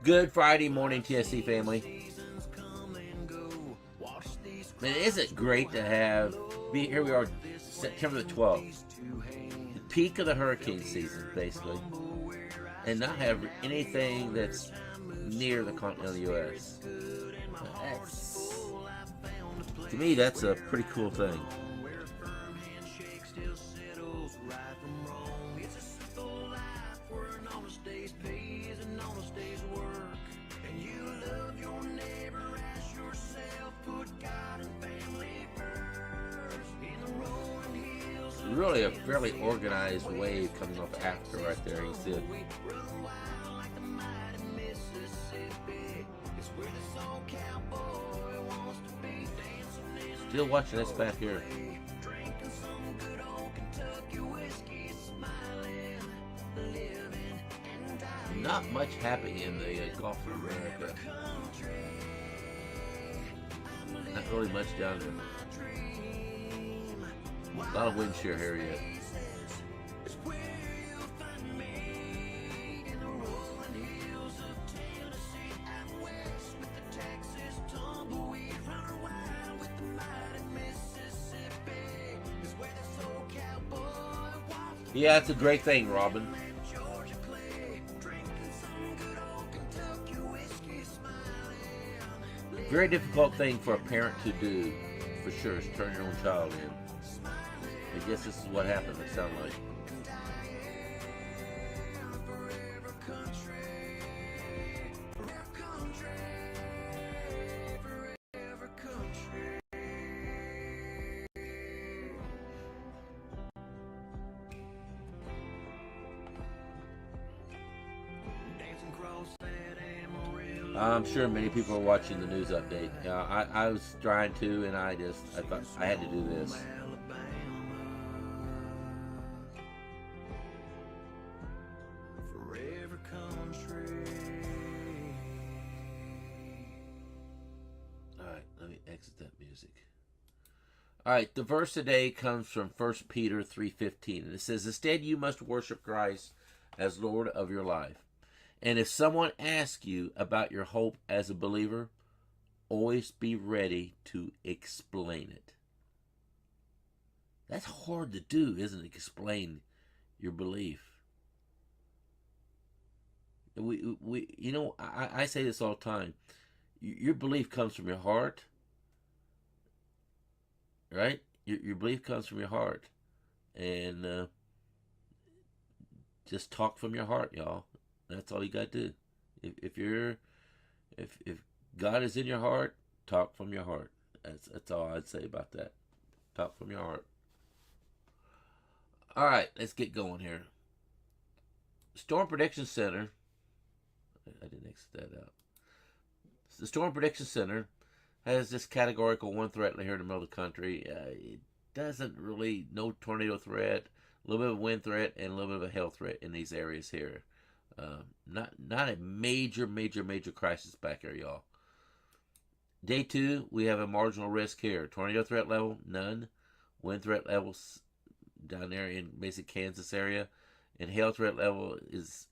Good Friday morning, TSC family. Man, isn't it great to have, here we are, September the 12th, the peak of the hurricane season, basically, and not have anything that's near the continental U.S. To me, that's a pretty cool thing. Really a fairly organized wave coming off Africa right there. You see it. Still watching this back here. Not much happening in the Gulf of America. Not really much down there. A lot of wind shear here yet. Yeah, it's a great thing, Robin. Very difficult thing for a parent to do, for sure, is turn your own child in. I guess this is what happened, it sounds like. I'm sure many people are watching the news update. I was trying to, and I thought I had to do this. Alright, let me exit that music. Alright, the verse today comes from 1 Peter 3:15, and it says, "Instead you must worship Christ as Lord of your life. And if someone asks you about your hope as a believer, always be ready to explain it." That's hard to do, isn't it? Explain your belief. I say this all the time. Your belief comes from your heart, right? Your belief comes from your heart, and just talk from your heart, y'all. That's all you got to do. If God is in your heart, talk from your heart. That's all I'd say about that. Talk from your heart. All right, let's get going here. Storm Prediction Center. I didn't exit that out. The Storm Prediction Center has this categorical one threat here in the middle of the country. It doesn't really, no tornado threat, a little bit of a wind threat, and a little bit of a hail threat in these areas here. Not a major crisis back here, y'all. Day 2, we have a marginal risk here. Tornado threat level, none. Wind threat levels down there in basic Kansas area. And hail threat level is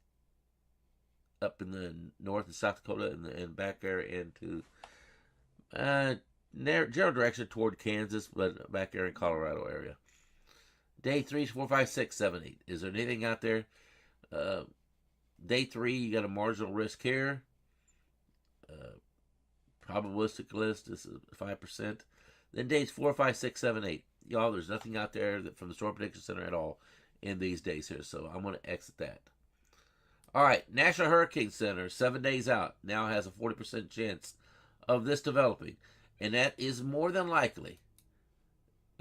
up in the North and South Dakota and back there into general direction toward Kansas, but back there in Colorado area. Day 3 is 4, 5, 6, 7, 8. Is there anything out there? Day 3, you got a marginal risk here. Probabilistic list is 5%. Then days 4, 5, 6, 7, 8. Y'all, there's nothing out there from the Storm Prediction Center at all in these days here, so I'm going to exit that. All right, National Hurricane Center, 7 days out, now has a 40% chance of this developing, and that is more than likely.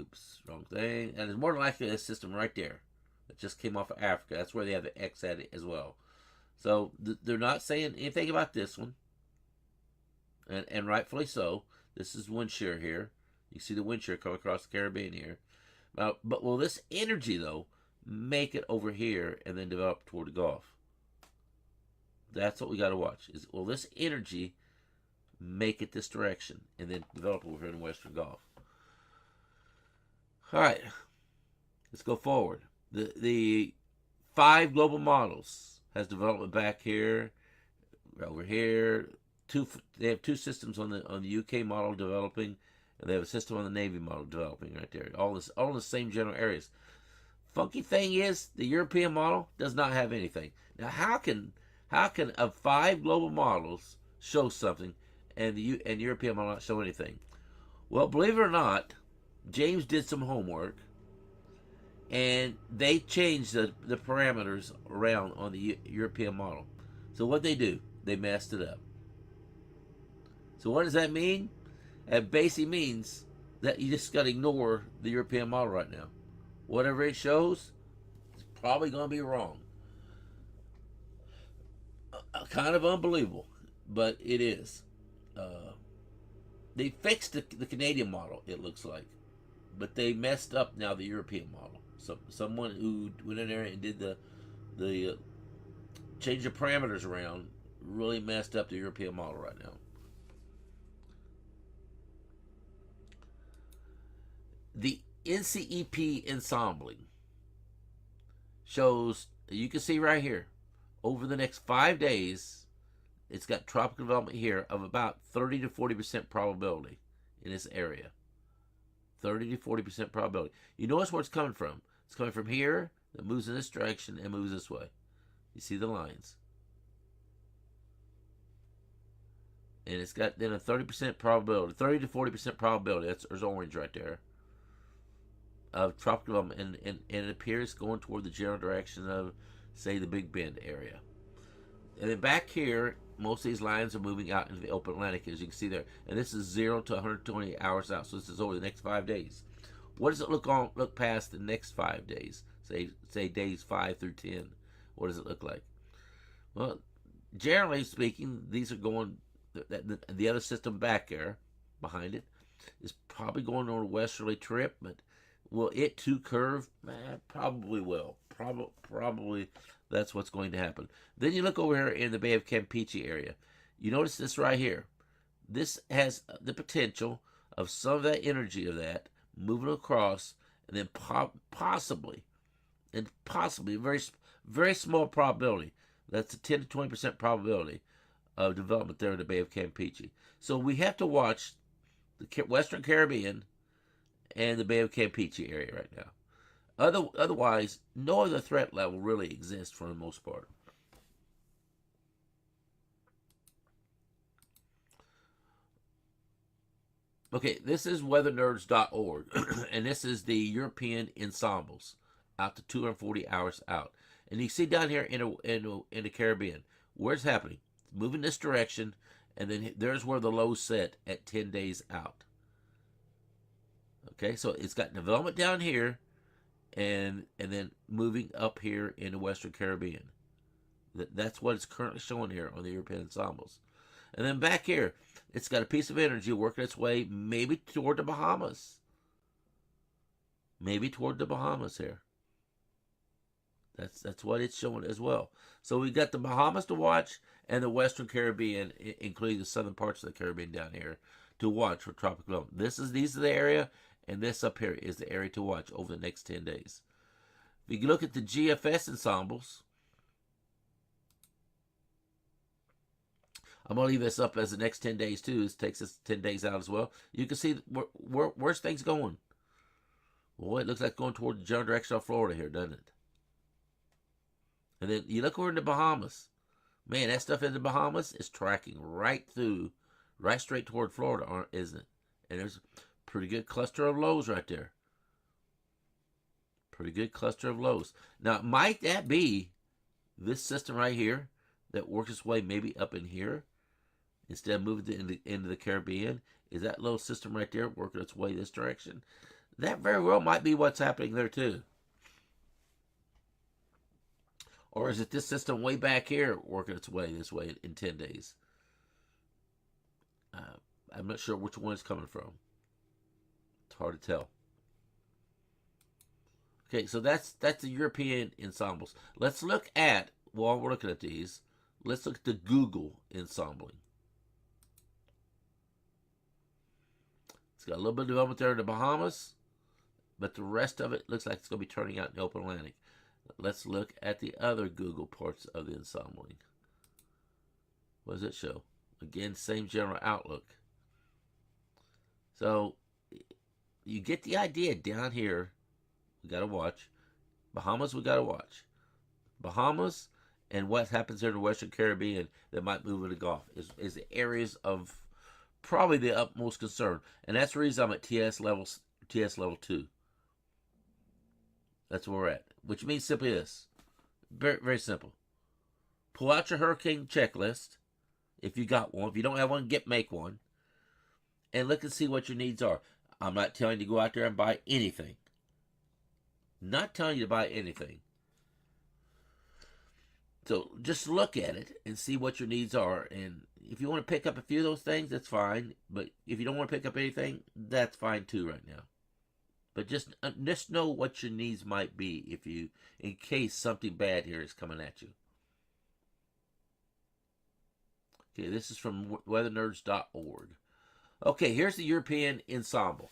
Oops, wrong thing. And it's more than likely a system right there that just came off of Africa. That's where they have the X at it as well. So they're not saying anything about this one, and rightfully so. This is wind shear here. You see the wind shear come across the Caribbean here. But will this energy, though, make it over here and then develop toward the Gulf? That's what we got to watch. Will this energy make it this direction and then develop over here in the Western Gulf? All right, let's go forward. The 5 global models has development back here Over here, they have two systems on the UK model developing, and they have a system on the Navy model developing right there. All in the same general areas. Funky thing is, the European model does not have anything. Now, how can of 5 global models show something, and the European model not show anything? Well, believe it or not, James did some homework, and they changed the parameters around on the European model. So what they do, they messed it up. So what does that mean? It basically means that you just got to ignore the European model right now. Whatever it shows, it's probably going to be wrong. Kind of unbelievable, but it is. They fixed the Canadian model, it looks like, but they messed up now the European model. So someone who went in there and did the change the parameters around really messed up the European model right now. The NCEP ensembling shows, you can see right here, over the next 5 days, it's got tropical development here of about 30 to 40% probability in this area. 30 to 40% probability. You notice where it's coming from. It's coming from here, that moves in this direction and moves this way. You see the lines. And it's got then a 30% probability, 30 to 40% probability, there's orange right there, of tropical development, and it appears going toward the general direction of, say, the Big Bend area. And then back here, most of these lines are moving out into the open Atlantic, as you can see there. And this is 0 to 120 hours out, so this is over the next 5 days. What does it look past the next 5 days? Say days 5 through 10. What does it look like? Well, generally speaking, these are going, the other system back there, behind it, is probably going on a westerly trip, but will it too curve? Probably will. Probably that's what's going to happen. Then you look over here in the Bay of Campeche area. You notice this right here. This has the potential of some of that energy of that moving across, and then possibly, very, very small probability. That's a 10 to 20% probability of development there in the Bay of Campeche. So we have to watch the Western Caribbean and the Bay of Campeche area right now. Otherwise, no other threat level really exists for the most part. Okay, this is weathernerds.org, and this is the European ensembles out to 240 hours out. And you see down here in the Caribbean, where it's happening. It's moving this direction, and then there's where the low set at 10 days out. Okay, so it's got development down here, and then moving up here in the Western Caribbean. That's what it's currently showing here on the European ensembles. And then back here, it's got a piece of energy working its way maybe toward the Bahamas. Maybe toward the Bahamas here. That's what it's showing as well. So we've got the Bahamas to watch and the Western Caribbean, including the southern parts of the Caribbean down here, to watch for tropical development. These are the area, and this up here is the area to watch over the next 10 days. If you look at the GFS ensembles, I'm going to leave this up as the next 10 days too. This takes us 10 days out as well. You can see where's things going. Well, it looks like going toward the general direction of Florida here, doesn't it? And then you look over in the Bahamas. Man, that stuff in the Bahamas is tracking right straight toward Florida, isn't it? And there's a pretty good cluster of lows right there. Pretty good cluster of lows. Now, might that be this system right here that works its way maybe up in here instead of moving into the Caribbean? Is that low system right there working its way this direction? That very well might be what's happening there too. Or is it this system way back here working its way this way in 10 days? I'm not sure which one it's coming from. It's hard to tell. Okay, so that's the European ensembles. Let's look at, while we're looking at these, let's look at the Google ensembling. It's got a little bit of development there in the Bahamas, but the rest of it looks like it's going to be turning out in the open Atlantic. Let's look at the other Google parts of the ensembling. What does it show? Again, same general outlook. So you get the idea down here. We got to watch. Bahamas, we got to watch. Bahamas and what happens here in the Western Caribbean that might move in the Gulf is the areas of probably the utmost concern. And that's the reason I'm at TS level 2. That's where we're at. Which means simply this. Very, very simple. Pull out your hurricane checklist if you got one. If you don't have one, make one. And look and see what your needs are. I'm not telling you to go out there and buy anything. Not telling you to buy anything. So just look at it and see what your needs are. And if you want to pick up a few of those things, that's fine. But if you don't want to pick up anything, that's fine too right now. But just know what your needs might be in case something bad here is coming at you. Okay, this is from weathernerds.org. Okay, here's the European ensemble.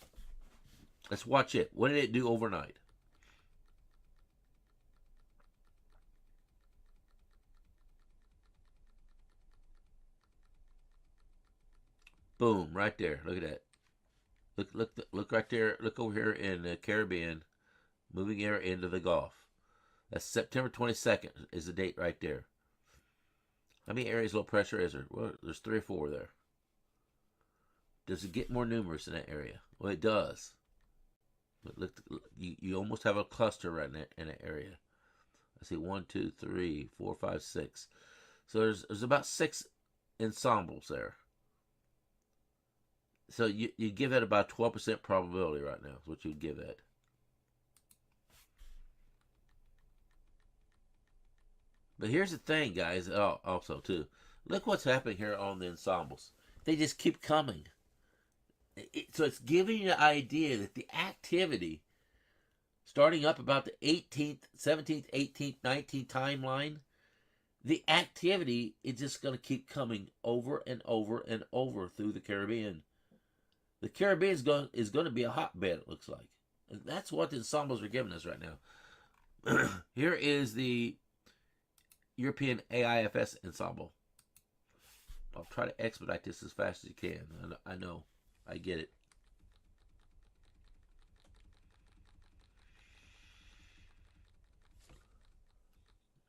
Let's watch it. What did it do overnight? Boom, right there. Look at that. Look right there. Look over here in the Caribbean, moving air into the Gulf. That's September 22nd is the date right there. How many areas of low pressure is there? Well, there's 3 or 4 there. Does it get more numerous in that area? Well, it does. But look, you almost have a cluster right in that area. I see 1, 2, 3, 4, 5, 6. So there's about 6 ensembles there. So you give that about 12% probability right now is what you would give that. But here's the thing, guys, also too. Look what's happening here on the ensembles. They just keep coming. So it's giving you an idea that the activity, starting up about the 18th, 17th, 18th, 19th timeline, the activity is just going to keep coming over and over and over through the Caribbean. The Caribbean is going to be a hotbed, it looks like. And that's what the ensembles are giving us right now. Here is the European AIFS ensemble. I'll try to expedite this as fast as you can. I know. I get it.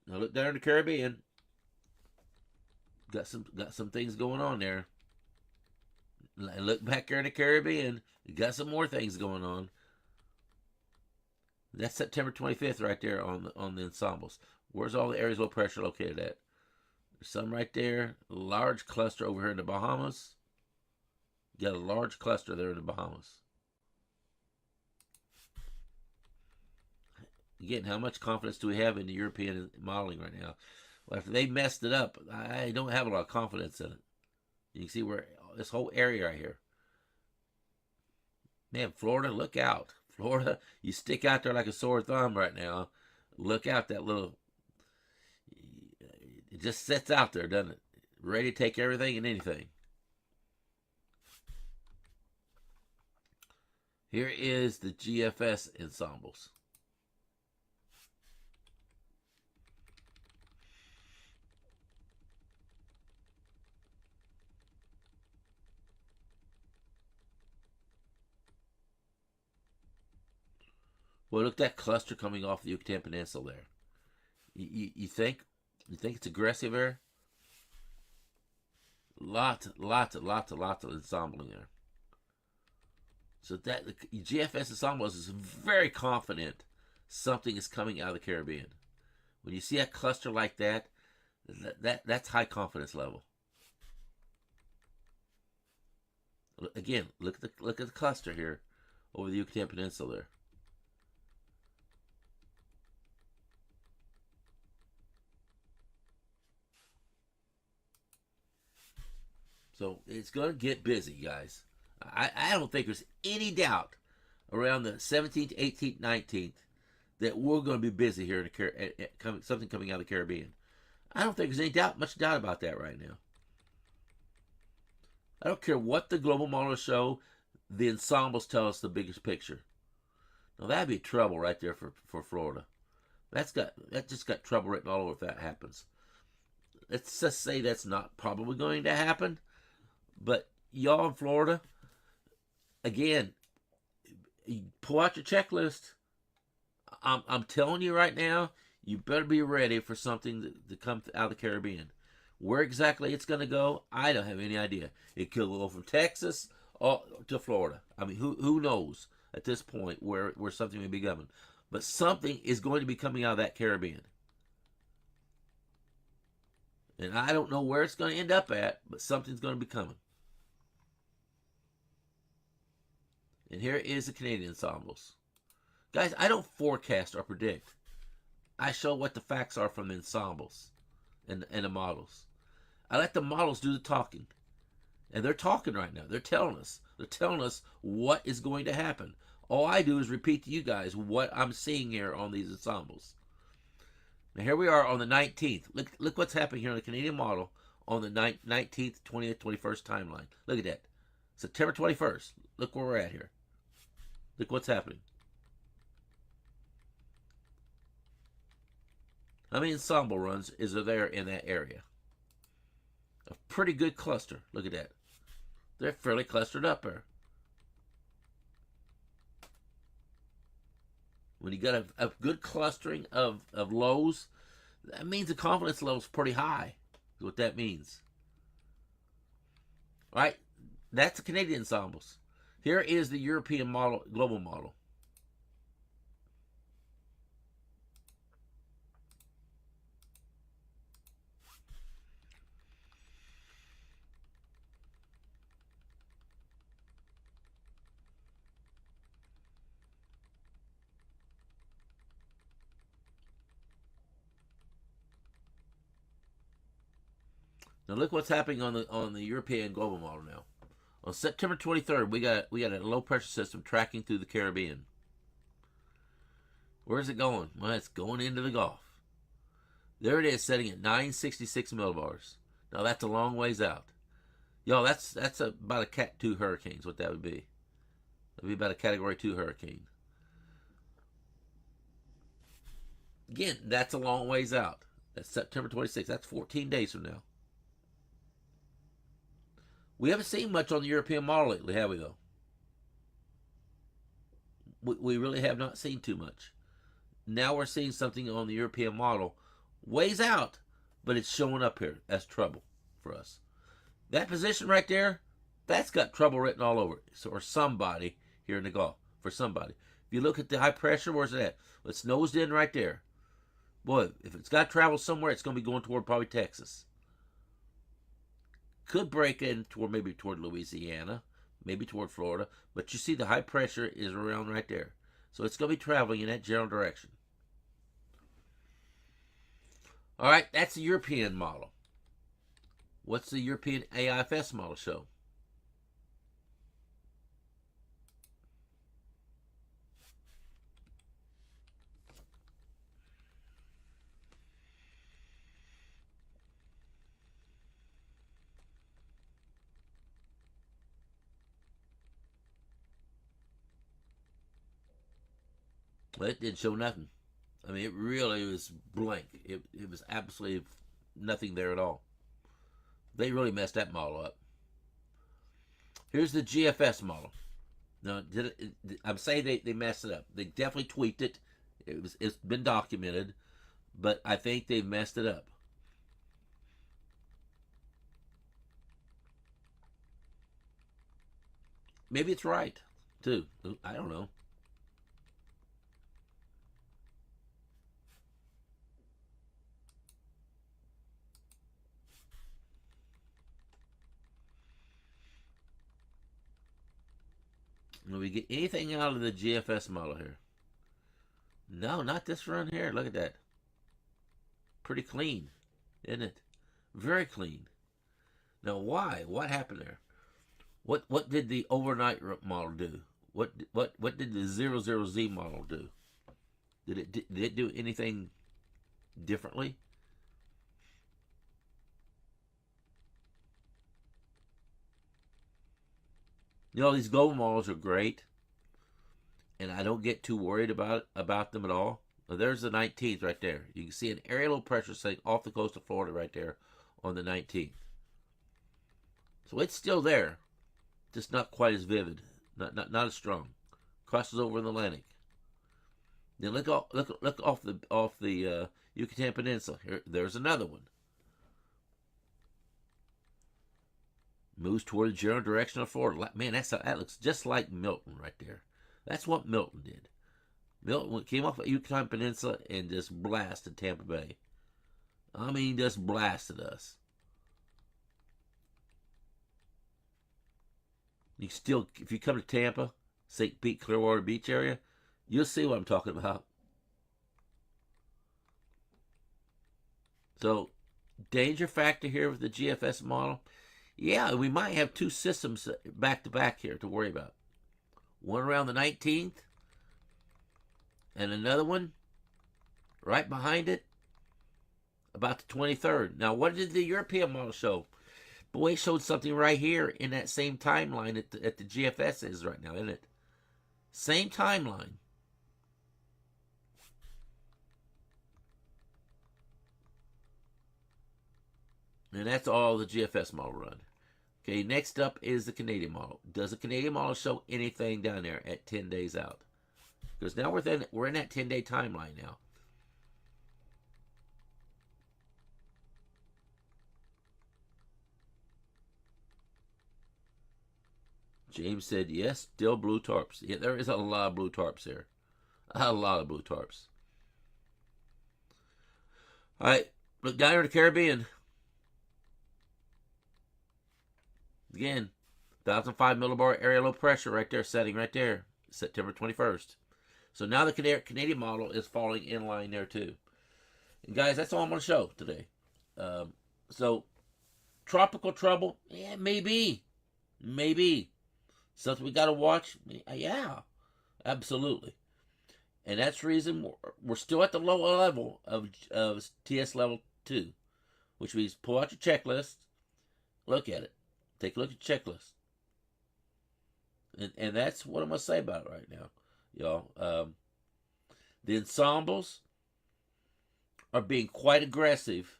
Now look down in the Caribbean. Got some things going on there. And look back there in the Caribbean. You got some more things going on. That's September 25th right there on the ensembles. Where's all the areas of low pressure located at? There's some right there. A large cluster over here in the Bahamas. You got a large cluster there in the Bahamas. Again, how much confidence do we have in the European modeling right now? Well, after they messed it up, I don't have a lot of confidence in it. You can see where this whole area right here. Man, Florida, look out. Florida, you stick out there like a sore thumb right now. Look out, that little... It just sits out there, doesn't it? Ready to take everything and anything. Here is the GFS ensembles. Well, look at that cluster coming off the Yucatan Peninsula there. You think it's aggressive there? Lots of ensembling there. So that the GFS ensembles is very confident something is coming out of the Caribbean. When you see a cluster like that, that's high confidence level. Again, look at the cluster here over the Yucatan Peninsula there. So it's going to get busy, guys. I don't think there's any doubt around the 17th, 18th, 19th that we're going to be busy here in something coming out of the Caribbean. I don't think there's any much doubt about that right now. I don't care what the global models show, the ensembles tell us the biggest picture. Now that'd be trouble right there for Florida. That just got trouble written all over if that happens. Let's just say that's not probably going to happen. But y'all in Florida, again, pull out your checklist. I'm telling you right now, you better be ready for something to come out of the Caribbean. Where exactly it's going to go, I don't have any idea. It could go from Texas to Florida. I mean, who knows at this point where something may be coming. But something is going to be coming out of that Caribbean. And I don't know where it's going to end up at, but something's going to be coming. And here is the Canadian ensembles. Guys, I don't forecast or predict. I show what the facts are from the ensembles and the models. I let the models do the talking. And they're talking right now. They're telling us. They're telling us what is going to happen. All I do is repeat to you guys what I'm seeing here on these ensembles. Now here we are on the 19th. Look what's happening here on the Canadian model on the 19th, 20th, 21st timeline. Look at that. September 21st. Look where we're at here. Look what's happening. How many ensemble runs is there in that area? A pretty good cluster. Look at that. They're fairly clustered up there. When you got a good clustering of lows, that means the confidence level is pretty high. Is what that means. All right, that's the Canadian ensembles. Here is the European model, global model. Now look what's happening on the European global model now. On September 23rd, we got a low pressure system tracking through the Caribbean. Where's it going? Well, it's going into the Gulf. There it is, setting at 966 millibars. Now that's a long ways out. Y'all, that's about a Cat 2 hurricane is what that would be. That would be about a Category 2 hurricane. Again, that's a long ways out. That's September 26th. That's 14 days from now. We haven't seen much on the European model lately, have we, though? We really have not seen too much. Now we're seeing something on the European model ways out, but it's showing up here as trouble for us. That position right there, that's got trouble written all over it. So, or somebody here in the Gulf, for somebody. If you look at the high pressure, where's it at? Well, it's nosed in right there. Boy, if it's got travel somewhere, it's going to be going toward probably Texas. Could break in toward maybe toward Louisiana, maybe toward Florida, but you see the high pressure is around right there. So it's going to be traveling in that general direction. All right, that's the European model. What's the European AIFS model show? Well, it didn't show nothing. I mean, it really was blank. It was absolutely nothing there at all. They really messed that model up. Here's the GFS model. Now, I'm saying they messed it up. They definitely tweaked it. It's been documented, but I think they messed it up. Maybe it's right, too. I don't know. Will we get anything out of the GFS model here? No, not this run here. Look at that. Pretty clean, isn't it? Very clean. Now, why? What happened there? What did the overnight model do? What did the 00Z model do? Did it do anything differently? You know, these global models are great, and I don't get too worried about them at all. Well, there's the 19th right there. You can see an area low pressure setting off the coast of Florida right there on the 19th. So it's still there, just not quite as vivid, not as strong. Crosses over in the Atlantic. Then look off the Yucatan Peninsula. There's another one. Moves toward the general direction of Florida. Man, that looks just like Milton right there. That's what Milton did. Milton came off the Yucatan Peninsula and just blasted Tampa Bay. I mean, just blasted us. You still, if you come to Tampa, St. Pete, Clearwater Beach area, you'll see what I'm talking about. So, danger factor here with the GFS model. Yeah, we might have two systems back to back here to worry about. One around the 19th, and another one right behind it about the 23rd. Now, what did the European model show? Boy, it showed something right here in that same timeline at the GFS is right now, isn't it? Same timeline. And that's all the GFS model run. Okay, next up is the Canadian model. Does the Canadian model show anything down there at 10 days out? Because now we're in that 10-day timeline now. James said, yes, still blue tarps. Yeah, there is a lot of blue tarps here. A lot of blue tarps. All right, look down here in the Caribbean. Again, 1,005 millibar area low pressure right there, setting right there, September 21st. So now the Canadian model is falling in line there too. And guys, that's all I'm going to show today. So, tropical trouble, yeah, maybe. Something we got to watch, yeah, absolutely. And that's the reason we're still at the lower level of TS level 2, which means pull out your checklist, look at it. Take a look at the checklist. And that's what I'm going to say about it right now, y'all. The ensembles are being quite aggressive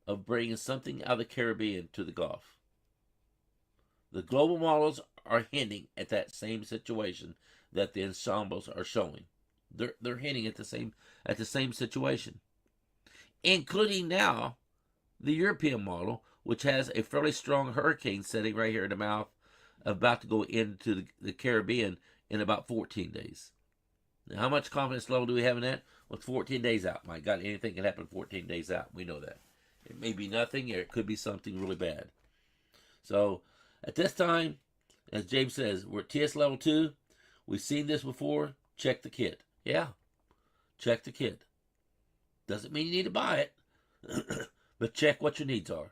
of bringing something out of the Caribbean to the Gulf. The global models are hinting at that same situation that the ensembles are showing. They're hinting at the same situation, including now the European model, which has a fairly strong hurricane setting right here in the mouth, about to go into the Caribbean in about 14 days. Now, how much confidence level do we have in that? Well, it's 14 days out. My God, anything can happen 14 days out. We know that. It may be nothing, or it could be something really bad. So, at this time, as James says, we're at TS level 2. We've seen this before. Check the kit. Yeah, check the kit. Doesn't mean you need to buy it, but check what your needs are.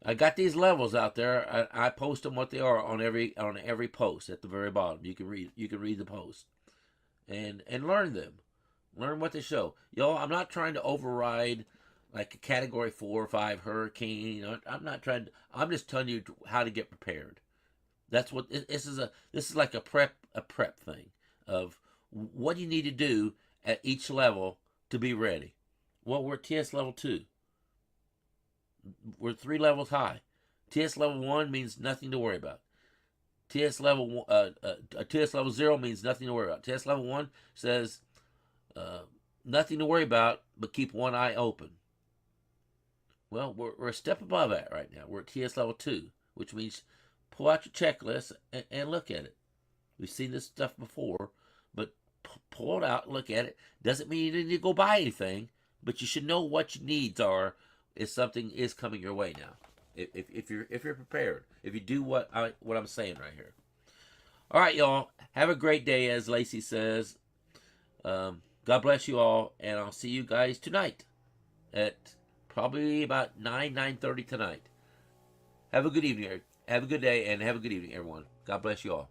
I got these levels out there. I post them what they are on every post at the very bottom. You can read the post and learn them. Learn what they show. Y'all, I'm not trying to override like a category 4 or 5 hurricane. I'm just telling you how to get prepared. That's what this is like a prep thing of what you need to do at each level to be ready. Well, we're at TS level 2. We're 3 levels high. TS level 1 means nothing to worry about. TS level 0 means nothing to worry about. TS level 1 says nothing to worry about, but keep one eye open. Well, we're a step above that right now. We're at TS level 2, which means pull out your checklist and look at it. We've seen this stuff before, but pull it out, look at it. Doesn't mean you need to go buy anything, but you should know what your needs are if something is coming your way now. If you're prepared, if you do what I'm saying right here. All right, y'all. Have a great day, as Lacey says. God bless you all, and I'll see you guys tonight at probably about 9:30 tonight. Have a good evening. Have a good day, and have a good evening, everyone. God bless you all.